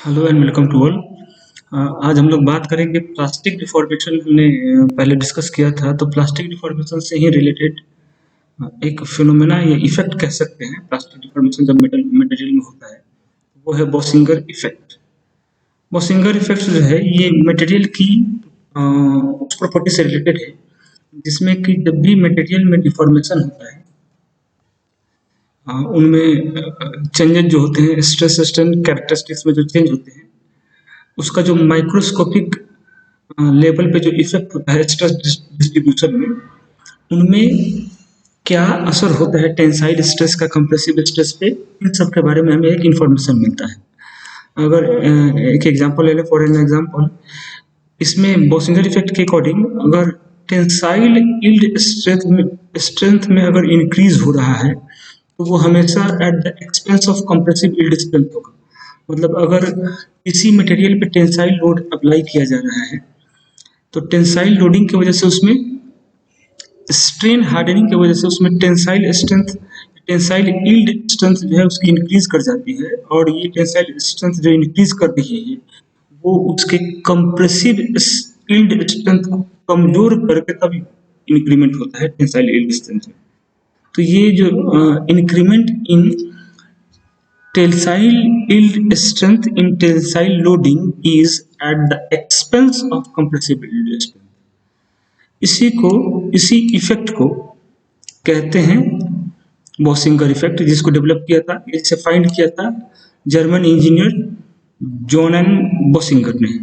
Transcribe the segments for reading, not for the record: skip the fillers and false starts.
Hello and welcome to all. आज हम लोग बात करेंगे प्लास्टिक डिफॉर्मेशन। हमने पहले डिस्कस किया था, तो प्लास्टिक डिफॉर्मेशन से ही रिलेटेड एक फिनोमेना या इफेक्ट कह सकते हैं। प्लास्टिक डिफॉर्मेशन जब मटेरियल में होता है वो है बोसिंगर इफेक्ट। बोसिंगर इफेक्ट जो है ये मटेरियल की उस प्रॉपर्टी से रिलेटेड है जिसमें कि जब भी मटेरियल में डिफॉर्मेशन होता है उनमें चेंजेस जो होते हैं, स्ट्रेस स्ट्रेन कैरेक्टरिस्टिक्स में जो चेंज होते हैं, उसका जो माइक्रोस्कोपिक लेवल पे जो इफेक्ट होता है स्ट्रेस डिस्ट्रीब्यूशन में, उनमें क्या असर होता है टेंसाइल स्ट्रेस का कंप्रेसिव स्ट्रेस पे, इन सब के बारे में हमें एक इंफॉर्मेशन मिलता है। अगर एक एग्जांपल ले लें, फॉर एन एग्जांपल, इसमें बोसिंगर इफेक्ट के अकॉर्डिंग अगर टेंसाइल यील्ड स्ट्रेंथ में अगर इंक्रीज हो रहा है तो वो हमेशा at the expense of compressive yield strength होगा। मतलब अगर किसी मटेरियल पे टेंसाइल लोड अप्लाई किया जा रहा है तो टेंसाइल लोडिंग की वजह से उसमें स्ट्रेन हार्डनिंग की वजह से उसमें टेंसाइल यील्ड स्ट्रेंथ जो है उसकी इंक्रीज कर जाती है, और ये टेंसाइल स्ट्रेंथ जो इंक्रीज कर रही है वो उसके कंप्रेसिव यील्ड स्ट्रेंथ को कमजोर करके तब इंक्रीमेंट होता है टेंसाइल यील्ड स्ट्रेंथ में। तो ये जो increment in tensile yield strength in tensile loading is at the expense of compressive yield strength. इसी इफेक्ट को कहते हैं बोसिंगर इफेक्ट, जिसको डेवलप किया था, इसे फाइंड किया था जर्मन इंजीनियर जॉन एन बोसिंगर ने।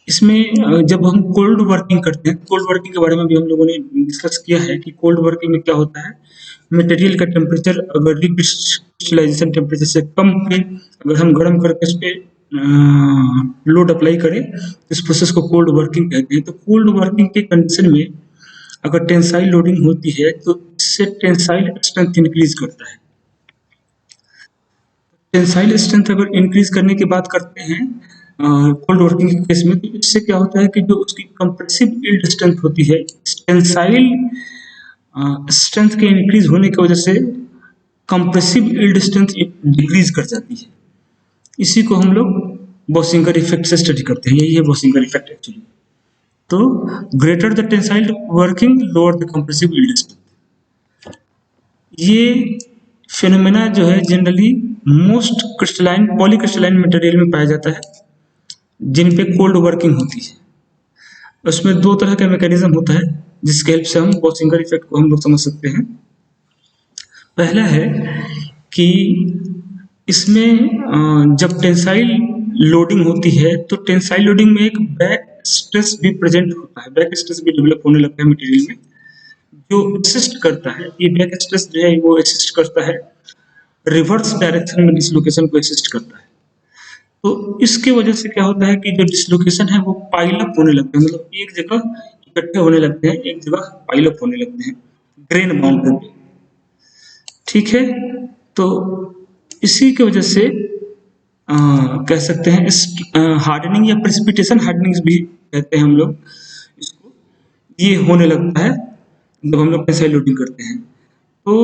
इसमें जब हम कोल्ड वर्किंग करते हैं, कोल्ड वर्किंग के बारे में भी हम लोगों ने डिस्कस किया है कि कोल्ड वर्किंग में क्या होता है, मटेरियल का टेम्परेचर अगर क्रिस्टलाइजेशन टेम्परेचर से कम पे अगर हम गर्म करके उस पर लोड अप्लाई करें तो इस प्रोसेस को कोल्ड वर्किंग कहते हैं। तो कोल्ड वर्किंग के कंडीशन में अगर टेंसाइल लोडिंग होती है तो इससे टेंसाइल स्ट्रेंथ इंक्रीज करता है। टेंसाइल स्ट्रेंथ अगर इंक्रीज करने की बात करते हैं कोल्ड वर्किंग के केस में, तो इससे क्या होता है कि जो उसकी कंप्रेसिव यील्ड स्ट्रेंथ होती है, टेंसाइल स्ट्रेंथ के इंक्रीज होने की वजह से कंप्रेसिव यील्ड स्ट्रेंथ डिक्रीज कर जाती है। इसी को हम लोग बोसिंगर इफेक्ट से स्टडी करते हैं। यही है बोसिंगर इफेक्ट एक्चुअली। तो greater the tensile working lower the compressive yield strength. ये फिनोमेना जो है generally most crystalline polycrystalline material में पाया जाता है जिन पे कोल्ड वर्किंग होती है। उसमें दो तरह का मैकेनिज्म होता है जिसके हेल्प से हम बोसिंगर इफेक्ट को हम लोग समझ सकते हैं। पहला है कि इसमें जब टेंसाइल लोडिंग होती है तो टेंसाइल लोडिंग में एक बैक स्ट्रेस भी प्रेजेंट होता है, बैक स्ट्रेस भी डेवलप होने लगता है मटेरियल में, जो असिस्ट करता है। ये बैक स्ट्रेस जो है वो असिस्ट करता है, रिवर्स डायरेक्शन में डिसलोकेशन को असिस्ट करता है। तो इसके वजह से क्या होता है कि जो डिसलोकेशन है वो पाइल अप होने लगते हैं, मतलब एक जगह इकट्ठे होने लगते हैं, एक जगह पाइल अप होने लगते हैं ग्रेन बाउंड्री पे। ठीक है, तो इसी की वजह से कह सकते हैं इस हार्डनिंग या प्रेसिपिटेशन हार्डनिंग भी कहते हैं हम लोग इसको, ये होने लगता है जब हम लोग टेंसाइल लोडिंग करते हैं। तो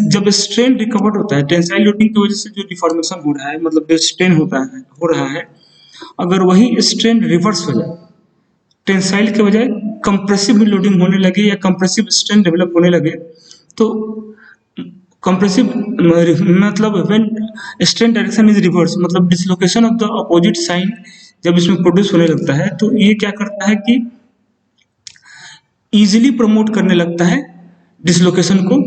जब स्ट्रेन रिकवर होता है टेंसाइल लोडिंग की वजह से, जो डिफॉर्मेशन हो रहा है, मतलब जो स्ट्रेन हो रहा है, अगर वही स्ट्रेन रिवर्स हो जाए, टेंसाइल के बजाय कंप्रेसिव लोडिंग होने लगे या कंप्रेसिव स्ट्रेन डेवलप होने लगे, तो कंप्रेसिव मतलब when strain direction is reverse, मतलब dislocation of the opposite sign जब इसमें प्रोड्यूस होने लगता है तो ये क्या करता है कि इजीली प्रमोट करने लगता है डिसलोकेशन को,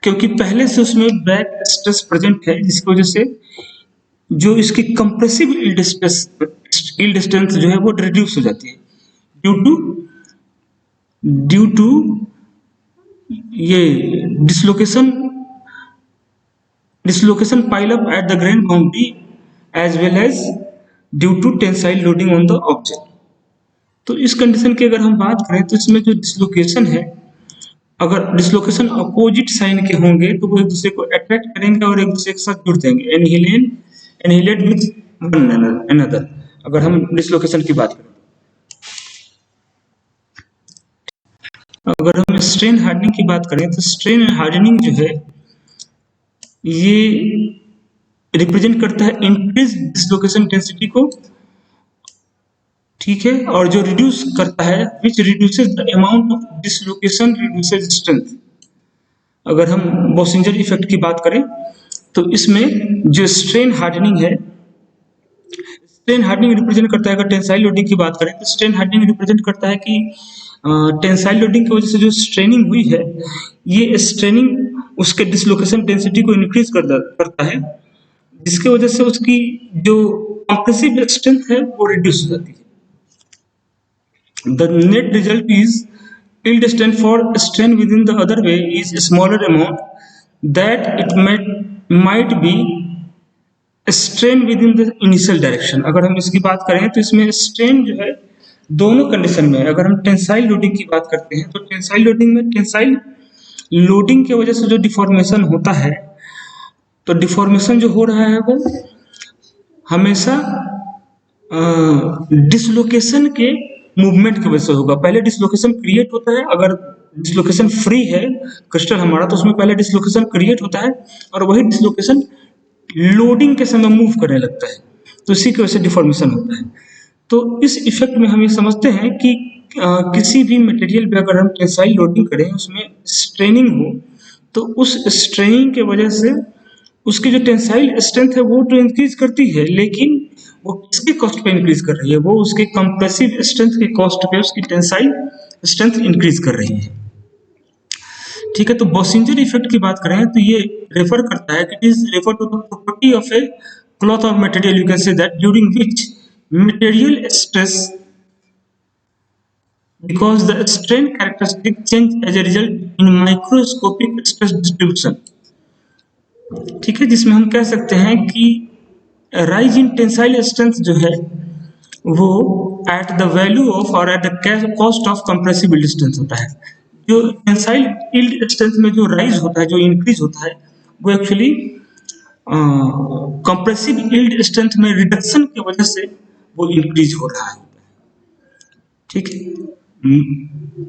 क्योंकि पहले से उसमें बैक स्ट्रेस प्रेजेंट है, जिसकी वजह से जो इसकी कंप्रेसिव यील्ड स्ट्रेंथ जो है वो रिड्यूस हो जाती है ड्यू टू ये dislocation pile up at the grain boundary as well as due to tensile loading on the object. तो इस कंडीशन की अगर हम बात करें तो इसमें जो डिसलोकेशन है, अगर डिसलोकेशन अपोजिट साइन के होंगे तो वो एक दूसरे को अट्रैक्ट करेंगे और एक दूसरे के साथ जुड़ जाएंगे, एनहिलेट विद वन अनदर। अगर हम डिसलोकेशन की बात करें, अगर हम स्ट्रेन हार्डनिंग की बात करें तो स्ट्रेन हार्डनिंग जो है ये रिप्रेजेंट करता है इंक्रीज डिसलोकेशन डेंसिटी को, ठीक है, और जो रिड्यूस करता है which reduces the amount of dislocation reduces strength. अगर हम बोसिंजर इफेक्ट की बात करें तो इसमें जो स्ट्रेन हार्डनिंग है, स्ट्रेन हार्डनिंग रिप्रेजेंट करता है, अगर टेंसाइल लोडिंग की बात करें तो स्ट्रेन हार्डनिंग रिप्रेजेंट करता है कि टेंसाइल लोडिंग की वजह से जो स्ट्रेनिंग हुई है, ये स्ट्रेनिंग उसके डिसलोकेशन डेंसिटी को इंक्रीज करता है, जिसके वजह से उसकी जो कंप्रेसिव स्ट्रेंथ है वो रिड्यूस हो जाती है। The net result is yield strength for strain within the other way is a smaller amount that it might be strain within the initial direction। अगर हम इसकी बात करें तो इसमें strain जो है दोनों कंडीशन में है। अगर हम टेंसाइल लोडिंग की बात करते हैं तो टेंसाइल लोडिंग में टेंसाइल लोडिंग की वजह से जो डिफॉर्मेशन होता है, तो डिफॉर्मेशन जो हो रहा है वो हमेशा डिसलोकेशन के मूवमेंट की वजह से होगा। पहले डिसलोकेशन क्रिएट होता है, अगर डिसलोकेशन फ्री है क्रिस्टल हमारा तो उसमें पहले डिसलोकेशन क्रिएट होता है और वही डिसलोकेशन लोडिंग के समय मूव करने लगता है, तो इसी की वजह से डिफॉर्मेशन होता है। तो इस इफेक्ट में हम ये समझते हैं कि किसी भी मटेरियल पे अगर हम टेंसाइल लोडिंग करें, उसमें स्ट्रेनिंग हो, तो उस स्ट्रेनिंग के वजह से उसकी जो टेंसाइल स्ट्रेंथ है वो तो इंक्रीज करती है, लेकिन वो किसके कॉस्ट पे इंक्रीज कर रही है, वो उसके कंप्रेसिव स्ट्रेंथ के कॉस्ट पे उसकी टेंसाइल स्ट्रेंथ इंक्रीज कर रही है। ठीक है, तो बोसिंजर इफेक्ट की बात करें तो ये रेफर करता है कि is refer to the property of a cloth और material, you can say that during which material stress because the strain characteristic change as a result in microscopic stress distribution। ठीक है, जिसमें हम कह सकते हैं कि राइज इन टेंसाइल स्ट्रेंथ जो है वो एट द वैल्यू ऑफ और at the cost of compressive yield strength होता है। जो टेंसाइल यील्ड स्ट्रेंथ में जो राइज होता है, जो इंक्रीज होता है, वो एक्चुअली कंप्रेसिव यील्ड स्ट्रेंथ में रिडक्शन की वजह से वो इंक्रीज हो रहा है। ठीक है,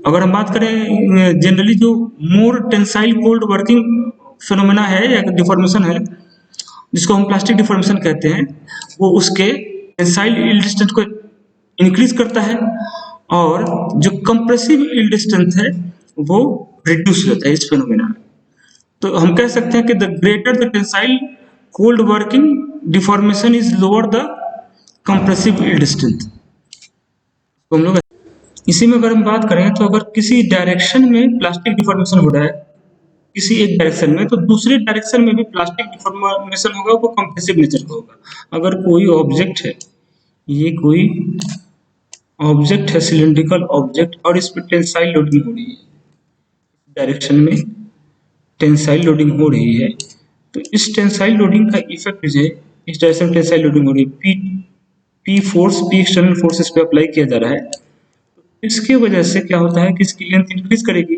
अगर हम बात करें जनरली जो मोर टेंसाइल कोल्ड वर्किंग फिनोमेना है या डिफॉर्मेशन है, जिसको हम प्लास्टिक डिफॉर्मेशन कहते हैं, वो उसके टेंसाइल यील्ड स्ट्रेंथ को इंक्रीज करता है और जो कंप्रेसिव यील्ड स्ट्रेंथ है वो रिड्यूस होता है इस फिनोमेना में। तो हम कह सकते हैं कि the greater the tensile cold working deformation is lower the compressive yield strength. तो हम लोग इसी में अगर हम बात करें तो अगर किसी डायरेक्शन में प्लास्टिक डिफॉर्मेशन हो रहा है किसी एक डायरेक्शन में, तो दूसरे डायरेक्शन में भी प्लास्टिक डिफॉर्मेशन होगा, वो कंप्रेसिव नेचर का होगा। अगर कोई ऑब्जेक्ट है, ये कोई ऑब्जेक्ट है, सिलिंड्रिकल ऑब्जेक्ट, और इस पर टेंसाइल लोडिंग हो रही है, डायरेक्शन में टेंसाइल लोडिंग हो रही है, तो इस टेंसाइल लोडिंग का इफेक्ट जो है, इस डायरेक्शन में टेंसाइल लोडिंग हो रही है, P force, P external force इस पे अप्लाई किया जा रहा है, इसके वजह से क्या होता है कि इसकी लेंथ इंक्रीज करेगी।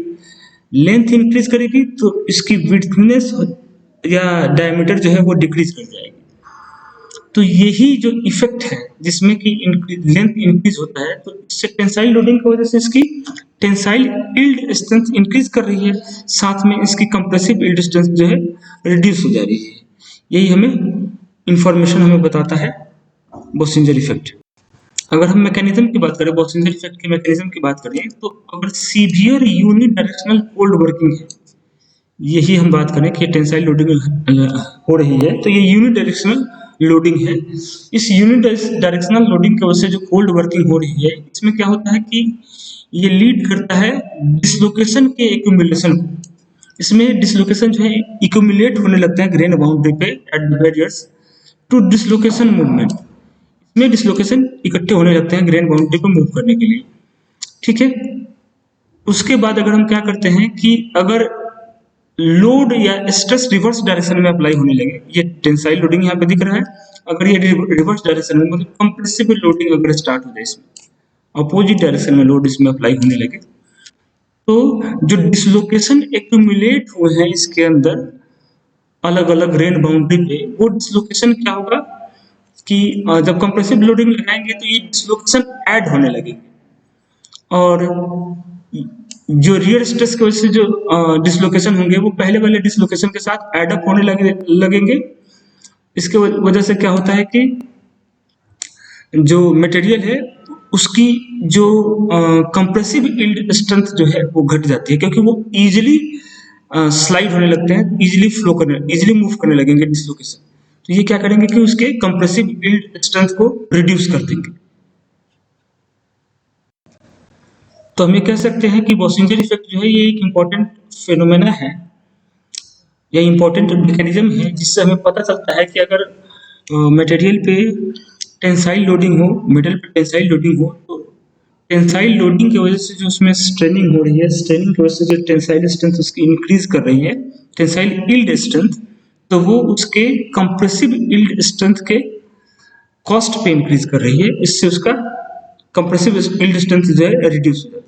लेंथ इंक्रीज करेगी तो इसकी विड्थनेस या डायमीटर जो है वो डिक्रीज कर जाएगी। तो यही जो इफेक्ट है जिसमें कि लेंथ इंक्रीज होता है, तो इससे टेंसाइल लोडिंग की वजह से इसकी टेंसाइल यील्ड स्ट्रेंथ इंक्रीज कर रही है, साथ में इसकी कंप्रेसिव यील्ड स्ट्रेंथ जो है रिड्यूस हो जा रही है। यही हमें इंफॉर्मेशन हमें बताता है बोसिंजर इफेक्ट। अगर हम मैकेनिज्म की बात करें, बोसिंजर इफेक्ट के मैकेनिज्म की बात करें, तो अगर सीवियर यूनिडायरेक्शनल कोल्ड वर्किंग है, यही हम बात करें कि टेंसाइल लोडिंग हो रही है, तो ये यूनिडायरेक्शनल लोडिंग है। इस यूनिडायरेक्शनल लोडिंग की वजह से जो कोल्ड वर्किंग हो रही है, इसमें क्या होता है कि ये लीड करता है डिसलोकेशन के एक्यूमुलेशन को। इसमें डिसलोकेशन जो है एक्यूमुलेट होने लगते हैं ग्रेन बाउंड्री पे at the barriers to dislocation movement. इसमें डिसलोकेशन इकट्ठे होने लगते हैं ग्रेन बाउंड्री को मूव करने के लिए। ठीक है, उसके बाद अगर हम क्या करते हैं कि अगर लोड या स्ट्रेस रिवर्स डायरेक्शन में अप्लाई होने लगे, ये टेंसाइल लोडिंग यहाँ पे दिख रहा है, अगर ये रिवर्स डायरेक्शन में मतलब कंप्रेसिव लोडिंग अगर स्टार्ट हो जाए, इसमें अपोजिट डायरेक्शन में लोड इसमें अप्लाई होने लगे, तो जो डिसलोकेशन एक्यूमुलेट हुए हैं इसके अंदर अलग अलग ग्रेन बाउंड्री पे, वो डिसलोकेशन क्या होगा कि जब कंप्रेसिव लोडिंग लगाएंगे तो ये डिसलोकेशन ऐड होने लगेगी, और जो रियर स्ट्रेस की वजह से जो डिसलोकेशन होंगे वो पहले वाले डिसलोकेशन के साथ एड अप होने लगेंगे, इसके वजह से क्या होता है कि जो मटेरियल है उसकी जो कंप्रेसिव यील्ड स्ट्रेंथ जो है वो घट जाती है, क्योंकि वो इजीली स्लाइड होने लगते हैं, इजीली मूव करने लगेंगे डिसलोकेशन। तो ये क्या करेंगे कि उसके कंप्रेसिव यील्ड स्ट्रेंथ को रिड्यूस कर देंगे। तो हम ये कह सकते हैं कि बॉसिंजर इफेक्ट जो है ये एक इम्पॉर्टेंट फिनोमेना है या इम्पोर्टेंट मैकेनिज्म है, जिससे हमें पता चलता है कि अगर मटेरियल पे टेंसाइल लोडिंग हो, मेटल पे टेंसाइल लोडिंग हो, तो टेंसाइल लोडिंग की वजह से जो उसमें स्ट्रेनिंग हो रही है, स्ट्रेनिंग की वजह से जो टेंसाइल स्ट्रेंथ उसकी इंक्रीज कर रही है, टेंसाइल यील्ड स्ट्रेंथ, तो वो उसके कंप्रेसिव यील्ड स्ट्रेंथ के कॉस्ट पे इंक्रीज कर रही है। इससे उसका कंप्रेसिव यील्ड स्ट्रेंथ जो है रिड्यूस हो जाता है।